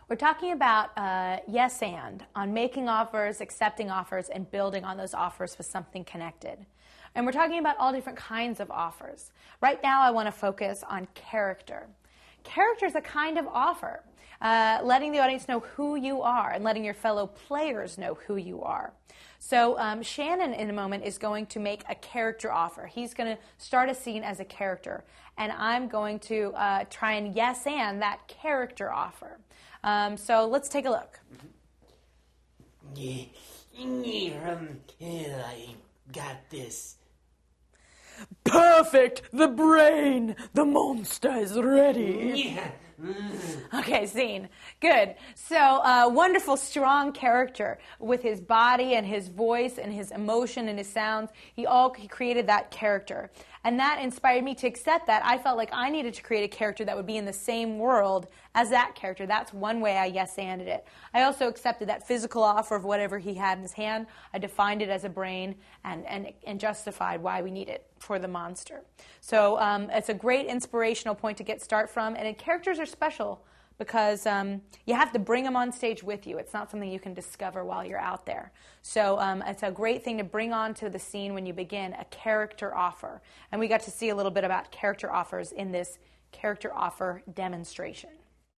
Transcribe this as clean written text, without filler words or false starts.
We're talking about yes and, on making offers, accepting offers, and building on those offers with something connected. And we're talking about all different kinds of offers. Right now I want to focus on character. Character is a kind of offer, letting the audience know who you are and letting your fellow players know who you are. So Shannon, in a moment, is going to make a character offer. He's going to start a scene as a character, and I'm going to try and yes and that character offer. So let's take a look. I got this. Perfect! The brain! The monster is ready! Yeah. Okay, scene. Good. So, wonderful, strong character with his body and his voice and his emotion and his sounds. He created that character. And that inspired me to accept that. I felt like I needed to create a character that would be in the same world as that character. That's one way I yes-anded it. I also accepted that physical offer of whatever he had in his hand. I defined it as a brain and justified why we need it for the monster. So it's a great inspirational point to get start from. And characters are special because you have to bring them on stage with you. It's not something you can discover while you're out there. So it's a great thing to bring onto the scene when you begin, a character offer. And we got to see a little bit about character offers in this character offer demonstration.